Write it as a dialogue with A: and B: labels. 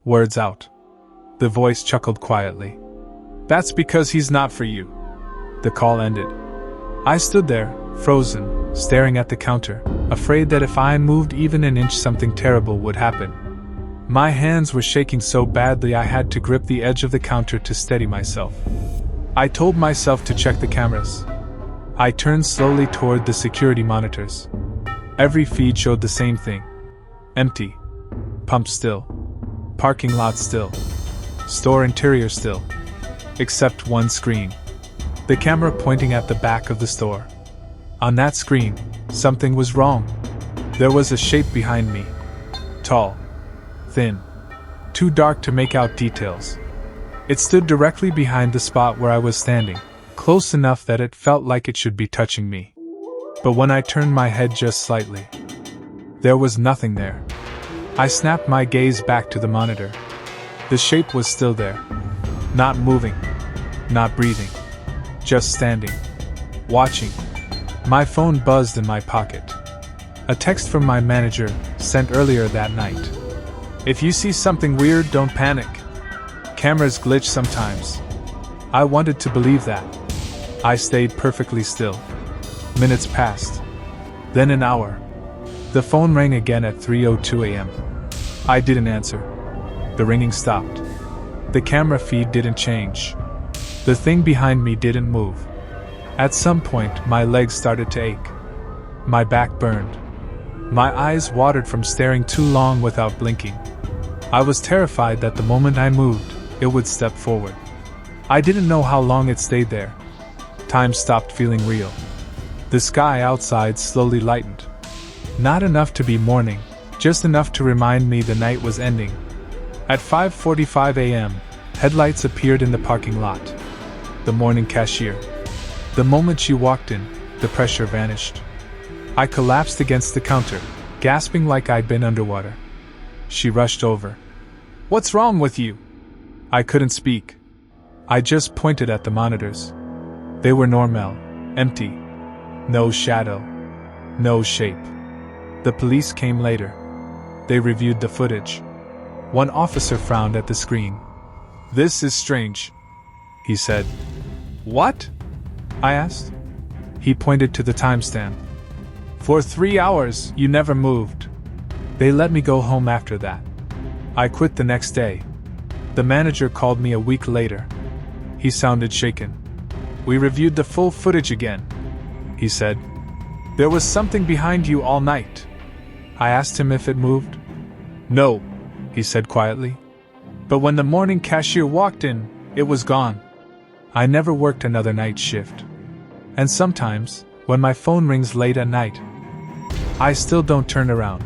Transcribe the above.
A: Words out. The voice chuckled quietly. That's because he's not for you. The call ended. I stood there, frozen, staring at the counter, afraid that if I moved even an inch something terrible would happen. My hands were shaking so badly I had to grip the edge of the counter to steady myself. I told myself to check the cameras. I turned slowly toward the security monitors. Every feed showed the same thing. Empty. Pump still. Parking lot still. Store interior still. Except one screen. The camera pointing at the back of the store. On that screen, something was wrong. There was a shape behind me. Tall. Thin. Too dark to make out details. It stood directly behind the spot where I was standing, close enough that it felt like it should be touching me. But when I turned my head just slightly, there was nothing there. I snapped my gaze back to the monitor. The shape was still there. Not moving. Not breathing. Just standing. Watching. My phone buzzed in my pocket. A text from my manager, sent earlier that night. If you see something weird, don't panic. Cameras glitch sometimes. I wanted to believe that. I stayed perfectly still. Minutes passed. Then an hour. The phone rang again at 3:02 a.m. I didn't answer. The ringing stopped. The camera feed didn't change. The thing behind me didn't move. At some point, my legs started to ache. My back burned. My eyes watered from staring too long without blinking. I was terrified that the moment I moved, it would step forward. I didn't know how long it stayed there. Time stopped feeling real. The sky outside slowly lightened. Not enough to be morning, just enough to remind me the night was ending. At 5:45 a.m., headlights appeared in the parking lot. The morning cashier. The moment she walked in, the pressure vanished. I collapsed against the counter, gasping like I'd been underwater. She rushed over. What's wrong with you? I couldn't speak. I just pointed at the monitors. They were normal, empty. No shadow. No shape. The police came later. They reviewed the footage. One officer frowned at the screen. This is strange, he said. What? I asked. He pointed to the timestamp. For 3 hours, you never moved. They let me go home after that. I quit the next day. The manager called me a week later. He sounded shaken. We reviewed the full footage again, he said. There was something behind you all night. I asked him if it moved. No, he said quietly. But when the morning cashier walked in, it was gone. I never worked another night shift. And sometimes, when my phone rings late at night, I still don't turn around.